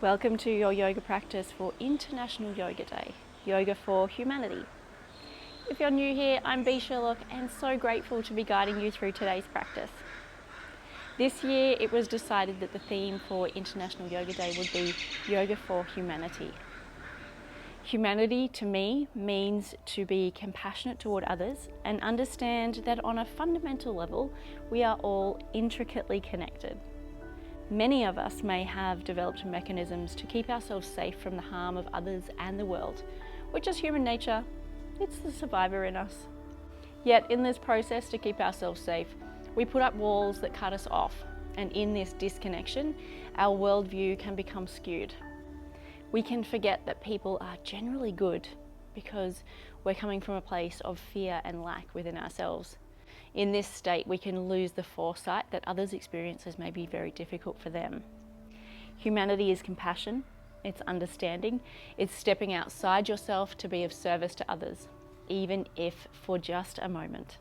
Welcome to your yoga practice for International Yoga Day, Yoga for Humanity. If you're new here, I'm Sherlock and so grateful to be guiding you through today's practice. This year it was decided that the theme for International Yoga Day would be Yoga for Humanity. Humanity to me means to be compassionate toward others and understand that on a fundamental level we are all intricately connected. Many of us may have developed mechanisms to keep ourselves safe from the harm of others and the world, which is human nature. It's the survivor in us. Yet in this process to keep ourselves safe, we put up walls that cut us off, and in this disconnection, our worldview can become skewed. We can forget that people are generally good because we're coming from a place of fear and lack within ourselves. In this state, we can lose the foresight that others' experiences may be very difficult for them. Humanity is compassion, it's understanding, it's stepping outside yourself to be of service to others, even if for just a moment.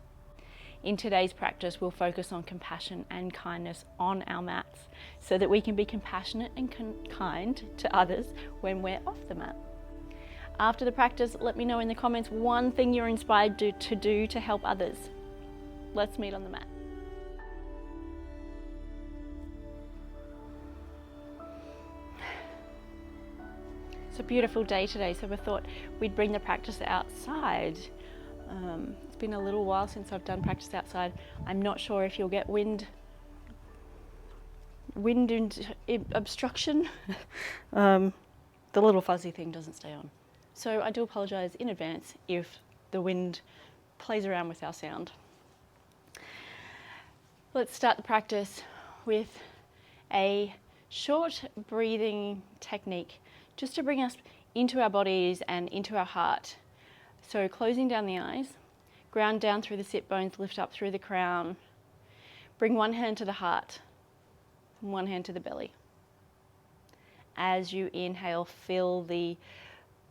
In today's practice, we'll focus on compassion and kindness on our mats so that we can be compassionate and kind to others when we're off the mat. After the practice, let me know in the comments one thing you're inspired to do to help others. Let's meet on the mat. It's a beautiful day today, so we thought we'd bring the practice outside. It's been a little while since I've done practice outside. I'm not sure if you'll get wind obstruction. The little fuzzy thing doesn't stay on. So I do apologise in advance if the wind plays around with our sound. Let's start the practice with a short breathing technique just to bring us into our bodies and into our heart. So closing down the eyes, ground down through the sit bones, lift up through the crown. Bring one hand to the heart and one hand to the belly. As you inhale, fill the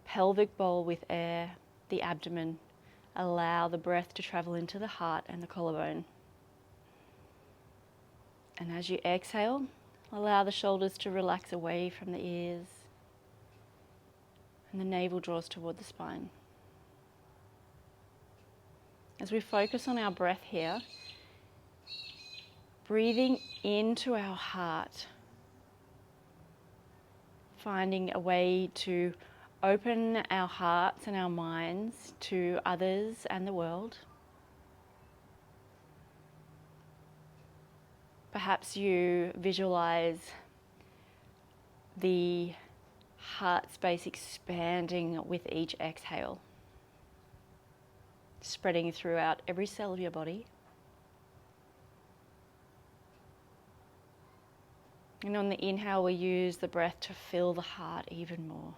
pelvic bowl with air, the abdomen. Allow the breath to travel into the heart and the collarbone. And as you exhale, allow the shoulders to relax away from the ears and the navel draws toward the spine. As we focus on our breath here, breathing into our heart, finding a way to open our hearts and our minds to others and the world. Perhaps you visualize the heart space expanding with each exhale, spreading throughout every cell of your body. And on the inhale, we use the breath to fill the heart even more.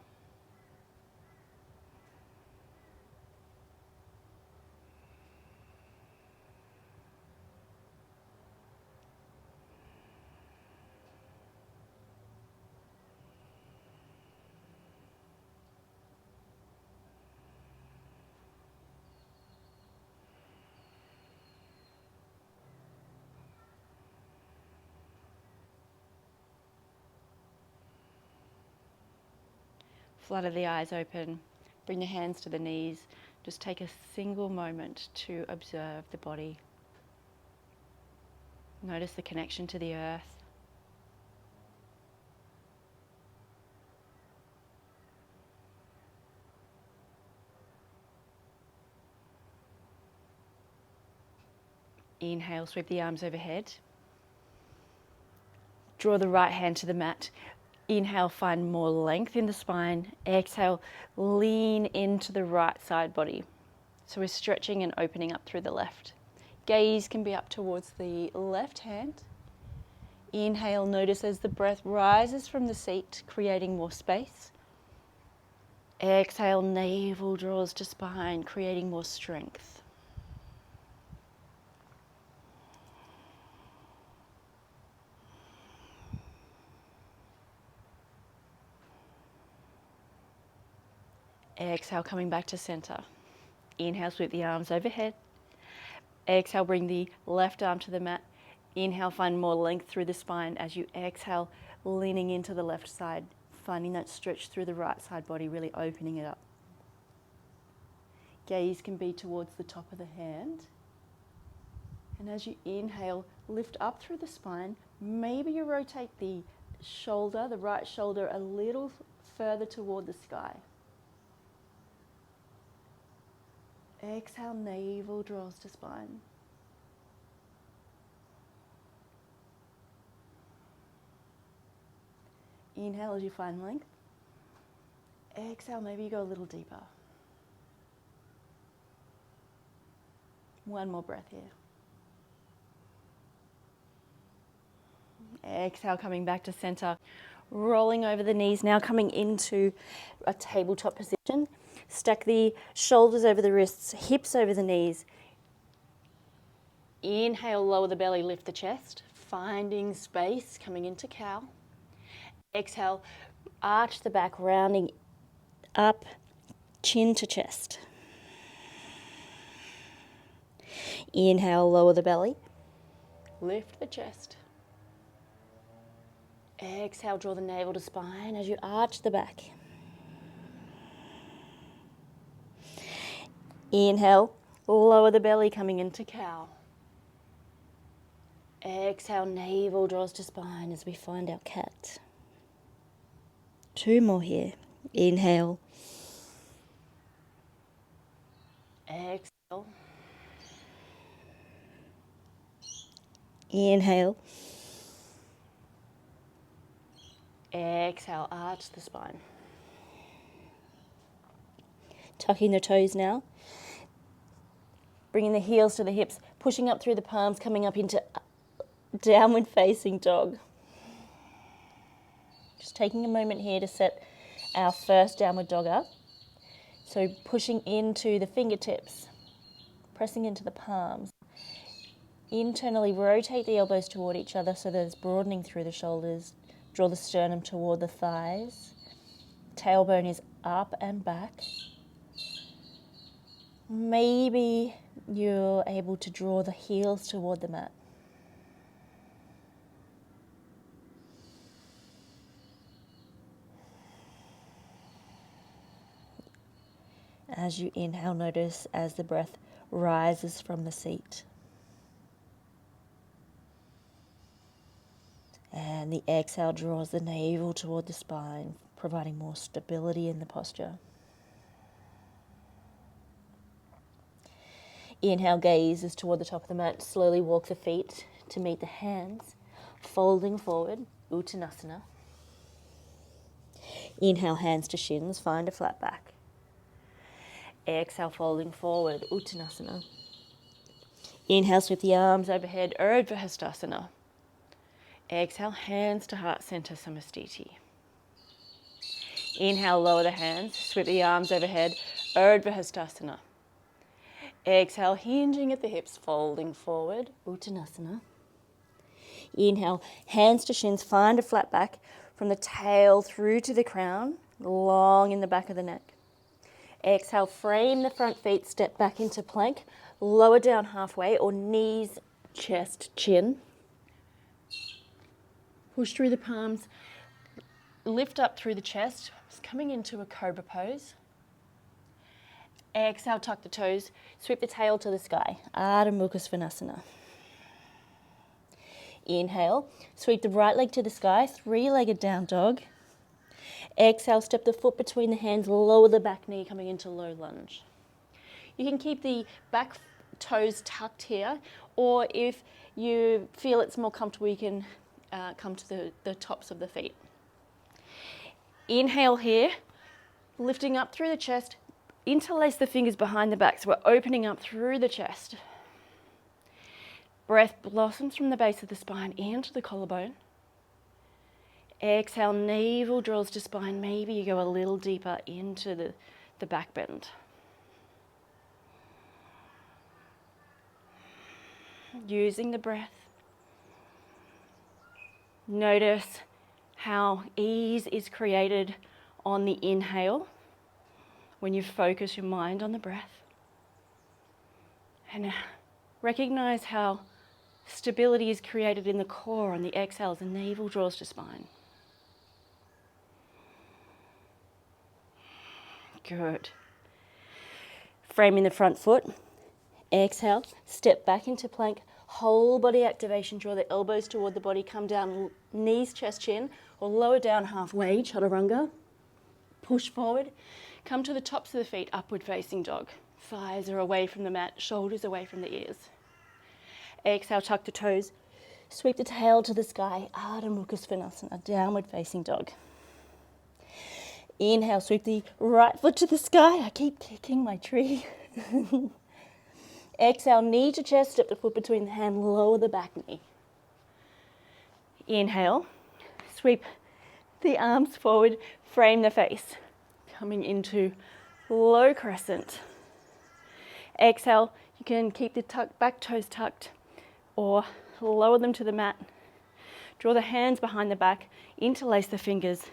Flutter the eyes open, bring the hands to the knees. Just take a single moment to observe the body. Notice the connection to the earth. Inhale, sweep the arms overhead. Draw the right hand to the mat. Inhale, find more length in the spine. Exhale, lean into the right side body. So we're stretching and opening up through the left. Gaze can be up towards the left hand. Inhale, notice as the breath rises from the seat, creating more space. Exhale, navel draws to spine, creating more strength. Exhale, coming back to center. Inhale, sweep the arms overhead. Exhale, bring the left arm to the mat. Inhale, find more length through the spine as you exhale, leaning into the left side. finding that stretch through the right side body, really opening it up. Gaze can be towards the top of the hand. And as you inhale, lift up through the spine. Maybe you rotate the shoulder, the right shoulder, a little further toward the sky. Exhale, navel draws to spine. Inhale as you find length. Exhale, maybe you go a little deeper. One more breath here. Exhale, coming back to center. Rolling over the knees, now coming into a tabletop position. Stack the shoulders over the wrists, hips over the knees. Inhale, lower the belly, lift the chest. Finding space, coming into cow. Exhale, arch the back, rounding up, chin to chest. Inhale, lower the belly, lift the chest. Exhale, draw the navel to spine as you arch the back. Inhale, lower the belly, coming into cow. Exhale, navel draws to spine as we find our cat. 2 more here. Inhale. Exhale. Inhale. Exhale, arch the spine. Tucking the toes now. Bringing the heels to the hips, pushing up through the palms, coming up into downward facing dog. Just taking a moment here to set our first downward dog up. So pushing into the fingertips, pressing into the palms. Internally rotate the elbows toward each other so there's broadening through the shoulders. Draw the sternum toward the thighs. Tailbone is up and back. Maybe you're able to draw the heels toward the mat. As you inhale, notice as the breath rises from the seat. And the exhale draws the navel toward the spine, providing more stability in the posture. Inhale, gazes toward the top of the mat. Slowly walk the feet to meet the hands, folding forward, Uttanasana. Inhale, hands to shins, find a flat back. Exhale, folding forward, Uttanasana. Inhale, sweep the arms overhead, Urdhva Hastasana. Exhale, hands to heart center, Samastiti. Inhale, lower the hands, sweep the arms overhead, Urdhva Hastasana. Exhale, hinging at the hips, folding forward, Uttanasana. Inhale, hands to shins, find a flat back from the tail through to the crown, long in the back of the neck. Exhale, frame the front feet, step back into plank, lower down halfway or knees, chest, chin. Push through the palms, lift up through the chest, coming into a cobra pose. Exhale, tuck the toes, sweep the tail to the sky, Ardha Mukha Svanasana. Inhale, sweep the right leg to the sky, 3-legged down dog. Exhale, step the foot between the hands, lower the back knee, coming into low lunge. You can keep the back toes tucked here, or if you feel it's more comfortable, you can come to the tops of the feet. Inhale here, lifting up through the chest, interlace the fingers behind the back, so we're opening up through the chest. Breath blossoms from the base of the spine into the collarbone. Exhale, navel draws to spine. Maybe you go a little deeper into the back bend. Using the breath. Notice how ease is created on the inhale when you focus your mind on the breath. And recognize how stability is created in the core on the exhale as the navel draws to spine. Good. Framing the front foot. Exhale, step back into plank. Whole body activation. Draw the elbows toward the body. Come down, knees, chest, chin, or lower down halfway, chaturanga. Push forward. Come to the tops of the feet, upward facing dog. Thighs are away from the mat, shoulders away from the ears. Exhale, tuck the toes. Sweep the tail to the sky. Ardha Mukha Svanasana, downward facing dog. Inhale, sweep the right foot to the sky. I keep kicking my tree. Exhale, knee to chest, step the foot between the hand, lower the back knee. Inhale, sweep the arms forward, frame the face. Coming into low crescent. Exhale, you can keep the back toes tucked or lower them to the mat. Draw the hands behind the back, interlace the fingers,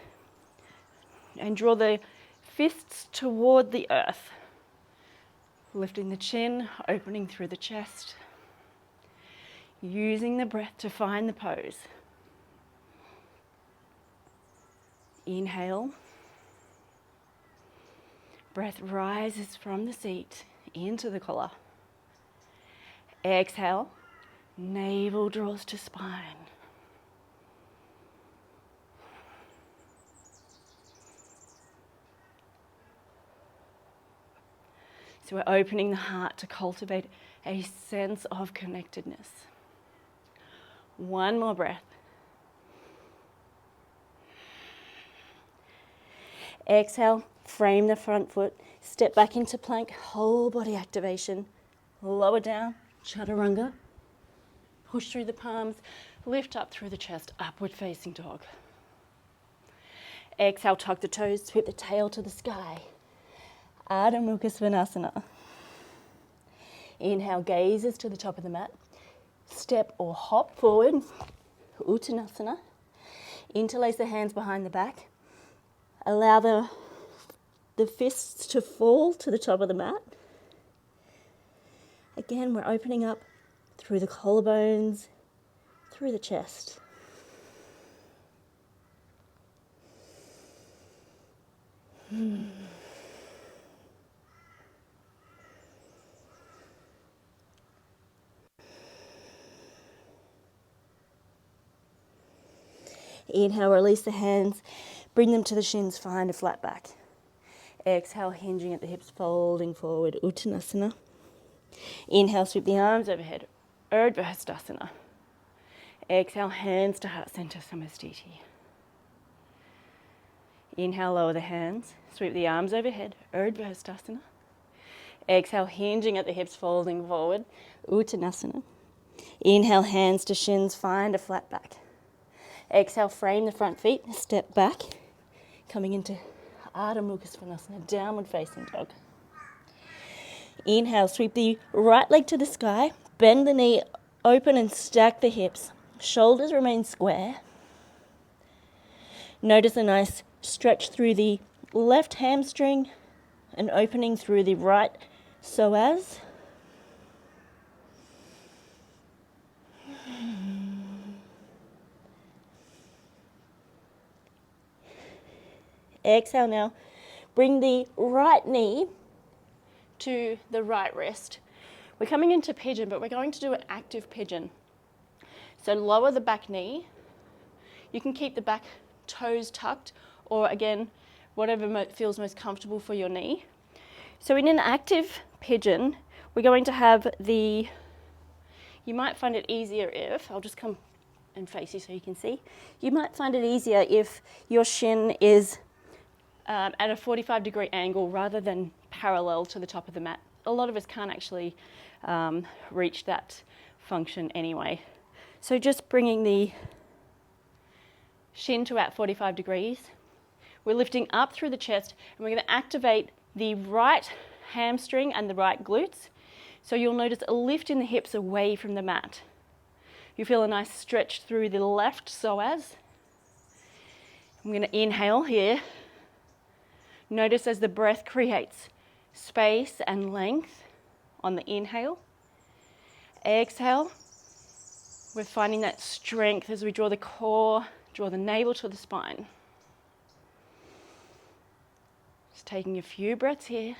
and draw the fists toward the earth. Lifting the chin, opening through the chest. Using the breath to find the pose. Inhale. Breath rises from the seat into the collar. Exhale. Navel draws to spine. So we're opening the heart to cultivate a sense of connectedness. One more breath. Exhale, frame the front foot, step back into plank, whole body activation. Lower down, chaturanga. Push through the palms, lift up through the chest, upward facing dog. Exhale, tuck the toes, sweep the tail to the sky. Ardha Mukha Svanasana. Inhale, gazes to the top of the mat. Step or hop forward, Uttanasana. Interlace the hands behind the back. Allow the fists to fall to the top of the mat. Again, we're opening up through the collarbones, through the chest. Inhale, release the hands, bring them to the shins, find a flat back. Exhale, hinging at the hips, folding forward, Uttanasana. Inhale, sweep the arms overhead, Urdhva Hastasana. Exhale, hands to heart center, Samastiti. Inhale, lower the hands, sweep the arms overhead, Urdhva Hastasana. Exhale, hinging at the hips, folding forward, Uttanasana. Inhale, hands to shins, find a flat back. Exhale, frame the front feet, step back, coming into Ardha Mukha Svanasana, downward facing dog. Inhale, sweep the right leg to the sky, bend the knee, open and stack the hips. Shoulders remain square. Notice a nice stretch through the left hamstring and opening through the right psoas. Exhale now. Bring the right knee to the right wrist. We're coming into pigeon, but we're going to do an active pigeon. So lower the back knee. You can keep the back toes tucked, or again, whatever feels most comfortable for your knee. So in an active pigeon, we're going to have you might find it easier if, I'll just come and face you so you can see. You might find it easier if your shin is at a 45-degree angle rather than parallel to the top of the mat. A lot of us can't actually reach that function anyway. So just bringing the shin to about 45 degrees. We're lifting up through the chest, and we're going to activate the right hamstring and the right glutes. So you'll notice a lift in the hips away from the mat. You feel a nice stretch through the left psoas. I'm going to inhale here. Notice as the breath creates space and length on the inhale. Exhale. We're finding that strength as we draw the core, draw the navel to the spine. Just taking a few breaths here.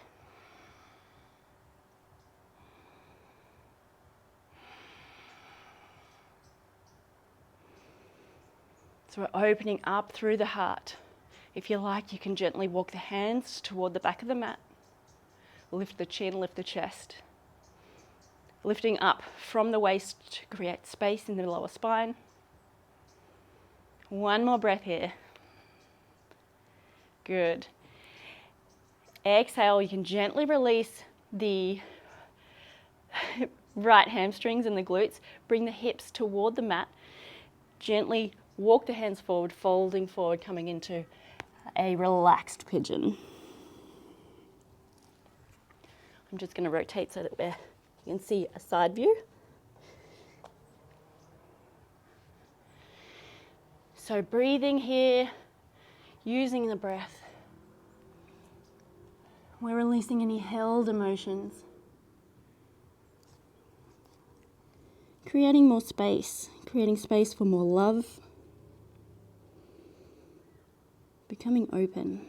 So we're opening up through the heart. If you like, you can gently walk the hands toward the back of the mat. Lift the chin, lift the chest. Lifting up from the waist to create space in the lower spine. One more breath here. Good. Exhale, you can gently release the right hamstrings and the glutes. Bring the hips toward the mat. Gently walk the hands forward, folding forward, coming into a relaxed pigeon. I'm just going to rotate so that you can see a side view. So breathing here, using the breath. We're releasing any held emotions. Creating more space, creating space for more love. Becoming open.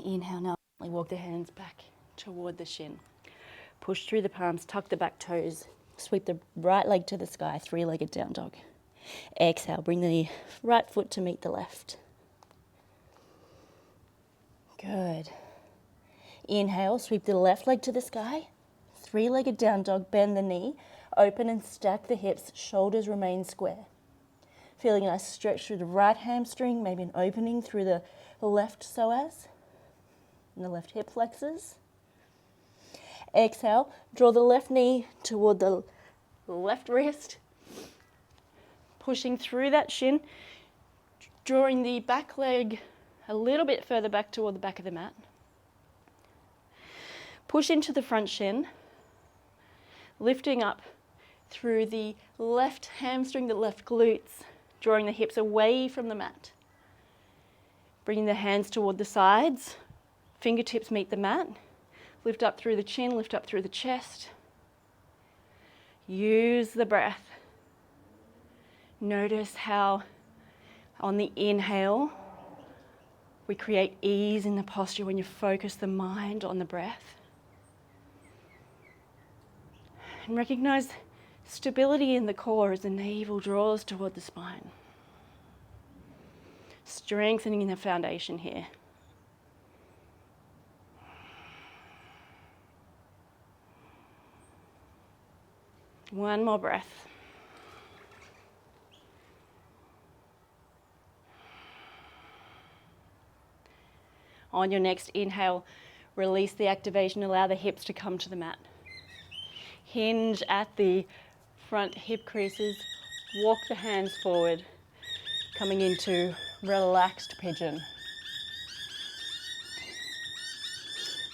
Inhale, now walk the hands back toward the shin. Push through the palms, tuck the back toes. Sweep the right leg to the sky, three-legged down dog. Exhale, bring the right foot to meet the left. Good. Inhale, sweep the left leg to the sky. Three-legged down dog, bend the knee. Open and stack the hips, shoulders remain square. Feeling a nice stretch through the right hamstring, maybe an opening through the left psoas and the left hip flexors. Exhale, draw the left knee toward the left wrist. Pushing through that shin, drawing the back leg a little bit further back toward the back of the mat. Push into the front shin, lifting up through the left hamstring, the left glutes, drawing the hips away from the mat. Bringing the hands toward the sides, fingertips meet the mat. Lift up through the chin, lift up through the chest. Use the breath. Notice how on the inhale, we create ease in the posture when you focus the mind on the breath. And recognize stability in the core as the navel draws toward the spine. Strengthening the foundation here. One more breath. On your next inhale, release the activation, allow the hips to come to the mat. Hinge at the front hip creases, walk the hands forward, coming into relaxed pigeon.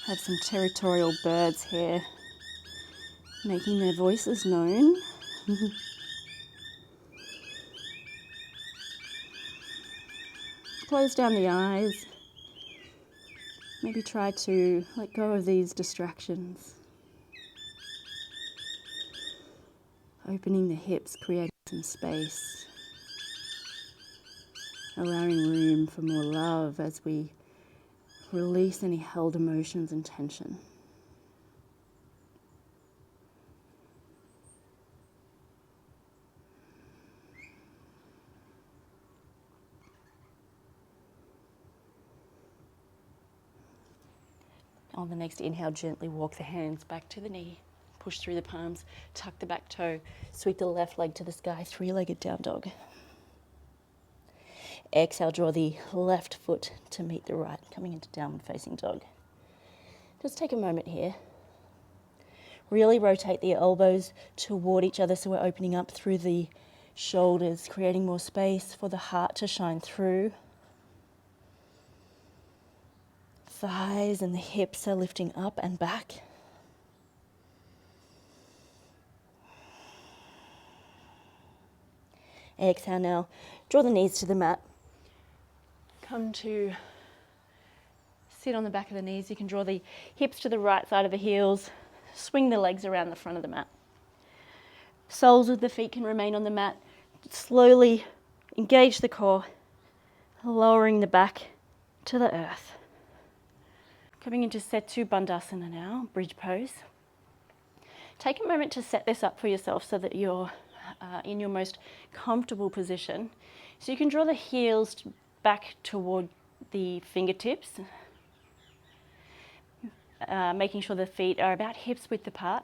Have some territorial birds here, making their voices known. Close down the eyes. Maybe try to let go of these distractions. Opening the hips, creating some space. Allowing room for more love as we release any held emotions and tension. On the next inhale, gently walk the hands back to the knee. Push through the palms, tuck the back toe, sweep the left leg to the sky, three-legged down dog. Exhale, draw the left foot to meet the right, coming into downward facing dog. Just take a moment here. Really rotate the elbows toward each other so we're opening up through the shoulders, creating more space for the heart to shine through. Thighs and the hips are lifting up and back. Exhale now, draw the knees to the mat. Come to sit on the back of the knees. You can draw the hips to the right side of the heels, swing the legs around the front of the mat. Soles of the feet can remain on the mat. Slowly engage the core, lowering the back to the earth. Coming into Setu Bandhasana now, bridge pose. Take a moment to set this up for yourself so that you're in your most comfortable position. So you can draw the heels back toward the fingertips, making sure the feet are about hips width apart.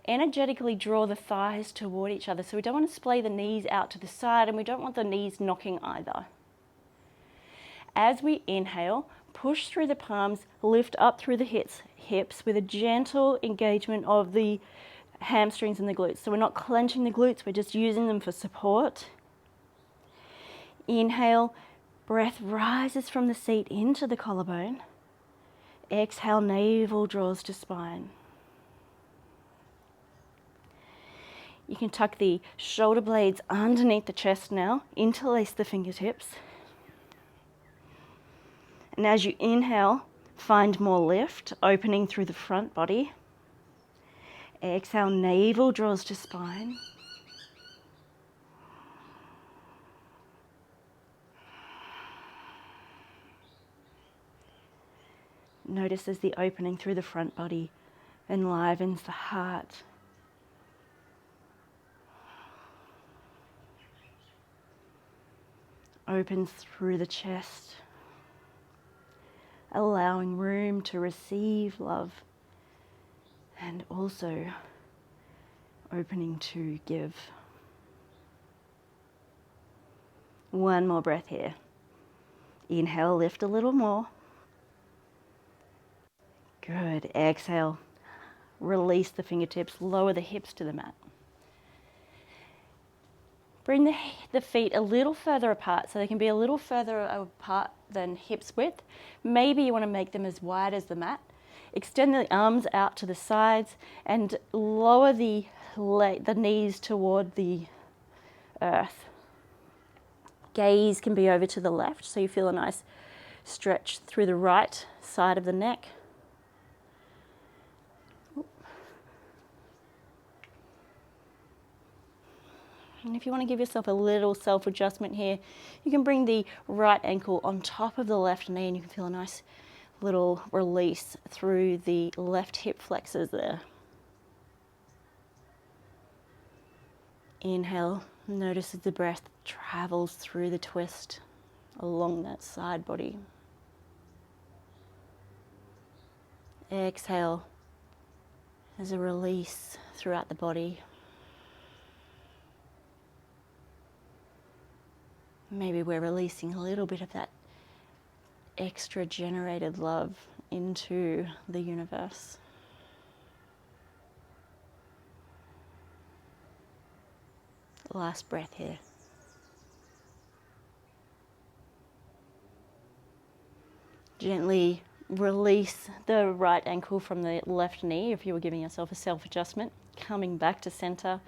Energetically draw the thighs toward each other. So we don't want to splay the knees out to the side, and we don't want the knees knocking either. As we inhale, push through the palms, lift up through the hips with a gentle engagement of the hamstrings and the glutes. So we're not clenching the glutes, we're just using them for support. Inhale, breath rises from the seat into the collarbone. Exhale, navel draws to spine. You can tuck the shoulder blades underneath the chest now, interlace the fingertips. And as you inhale, find more lift, opening through the front body. Exhale, navel draws to spine. Notice as the opening through the front body enlivens the heart. Opens through the chest, allowing room to receive love and also opening to give. One more breath here. Inhale, lift a little more. Good. Exhale, release the fingertips, lower the hips to the mat. Bring the feet a little further apart, so they can be a little further apart than hips width. Maybe you want to make them as wide as the mat. Extend the arms out to the sides and lower the knees toward the earth. Gaze can be over to the left, so you feel a nice stretch through the right side of the neck. And if you want to give yourself a little self-adjustment here, you can bring the right ankle on top of the left knee and you can feel a nice little release through the left hip flexors there. Inhale, notice as the breath travels through the twist along that side body. Exhale as a release throughout the body. Maybe we're releasing a little bit of that extra generated love into the universe. Last breath here. Gently release the right ankle from the left knee if you were giving yourself a self-adjustment. Coming back to center.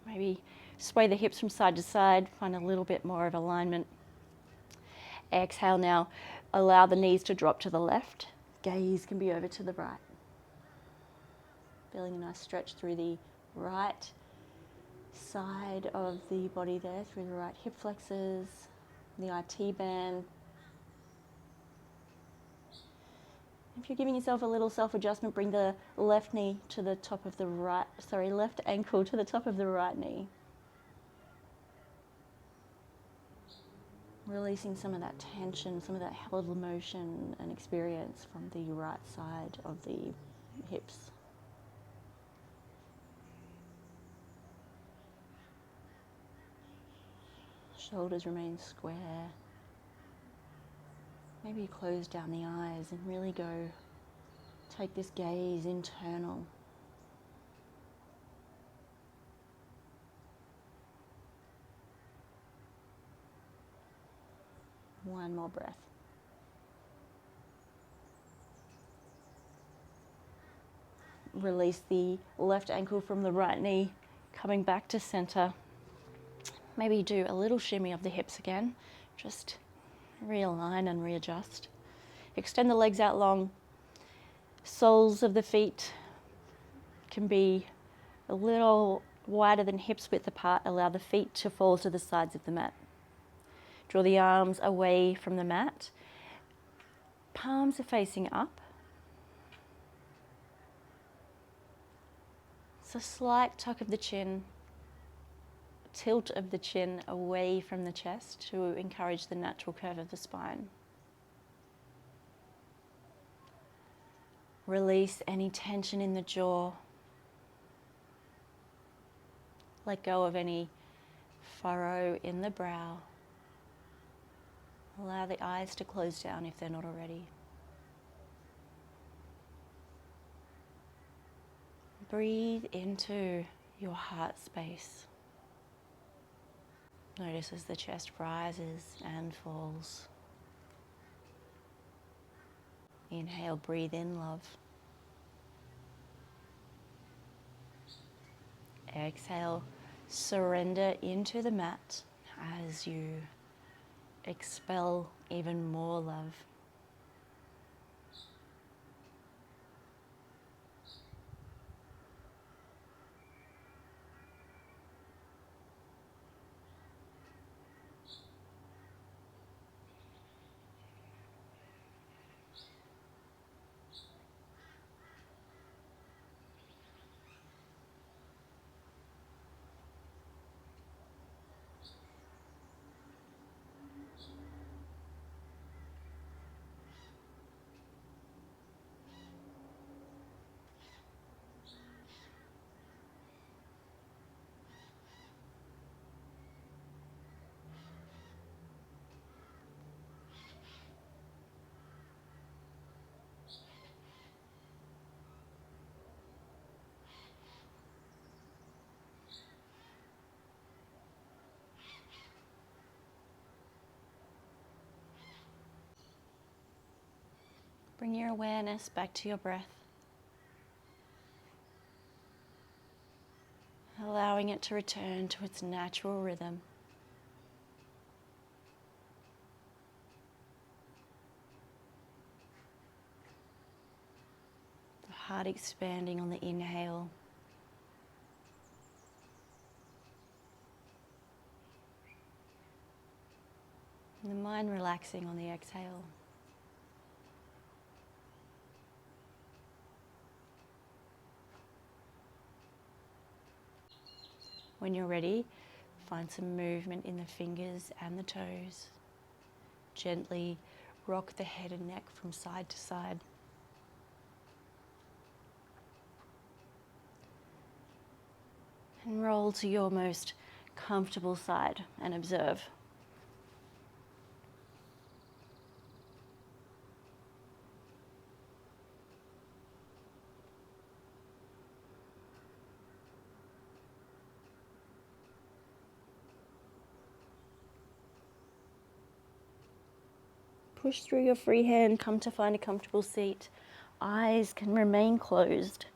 Maybe sway the hips from side to side, find a little bit more of alignment. Exhale now, allow the knees to drop to the left. Gaze can be over to the right. Feeling a nice stretch through the right side of the body there, through the right hip flexors, the IT band. If you're giving yourself a little self-adjustment, bring the left knee to the top of the left ankle to the top of the right knee. Releasing some of that tension, some of that held emotion and experience from the right side of the hips. Shoulders remain square. Maybe you close down the eyes and really take this gaze internal. One more breath. Release the left ankle from the right knee, coming back to center. Maybe do a little shimmy of the hips again. Just realign and readjust. Extend the legs out long. Soles of the feet can be a little wider than hips width apart. Allow the feet to fall to the sides of the mat. Draw the arms away from the mat. Palms are facing up. So slight tuck of the chin, tilt of the chin away from the chest to encourage the natural curve of the spine. Release any tension in the jaw. Let go of any furrow in the brow. Allow the eyes to close down if they're not already. Breathe into your heart space. Notice as the chest rises and falls. Inhale, breathe in love. Exhale, surrender into the mat as you expel even more love. Bring your awareness back to your breath, allowing it to return to its natural rhythm. The heart expanding on the inhale. And the mind relaxing on the exhale. When you're ready, find some movement in the fingers and the toes. Gently rock the head and neck from side to side. And roll to your most comfortable side and observe. Push through your free hand, come to find a comfortable seat. Eyes can remain closed.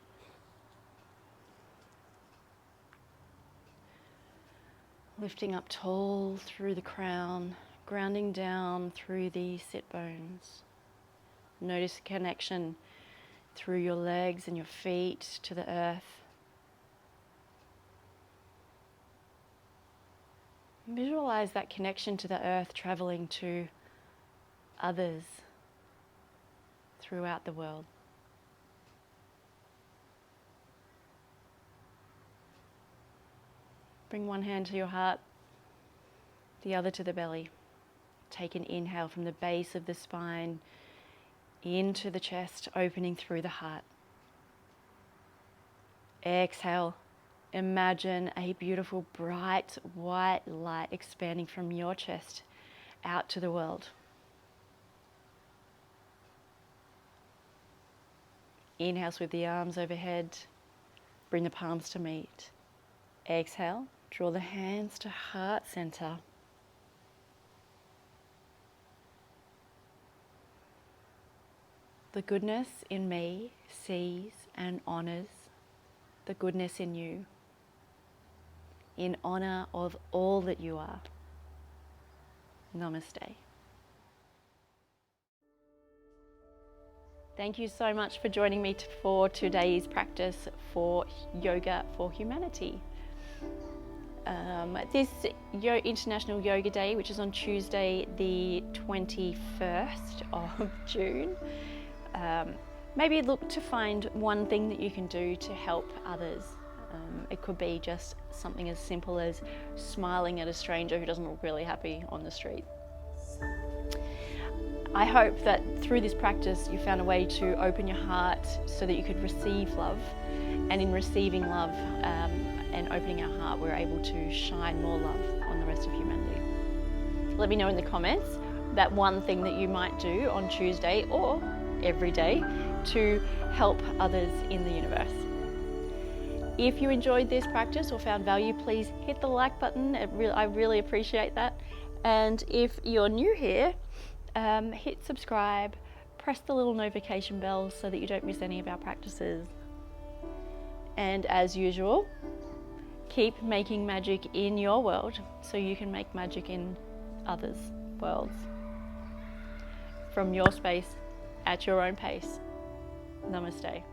Lifting up tall through the crown, grounding down through the sit bones. Notice the connection through your legs and your feet to the earth. Visualize that connection to the earth traveling to others throughout the world. Bring one hand to your heart, the other to the belly. Take an inhale from the base of the spine into the chest, opening through the heart. Exhale. Imagine a beautiful, bright, white light expanding from your chest out to the world. Inhale, sweep the arms overhead. Bring the palms to meet. Exhale, draw the hands to heart center. The goodness in me sees and honors the goodness in you, in honor of all that you are. Namaste. Thank you so much for joining me for today's practice for Yoga for Humanity. This International Yoga Day, which is on Tuesday the 21st of June, maybe look to find one thing that you can do to help others. It could be just something as simple as smiling at a stranger who doesn't look really happy on the street. I hope that through this practice you found a way to open your heart so that you could receive love, and in receiving love and opening our heart, we're able to shine more love on the rest of humanity. Let me know in the comments that one thing that you might do on Tuesday or every day to help others in the universe. If you enjoyed this practice or found value, please hit the like button. I really appreciate that. And if you're new here, hit subscribe, press the little notification bell so that you don't miss any of our practices. And as usual, keep making magic in your world so you can make magic in others' worlds. From your space, at your own pace. Namaste.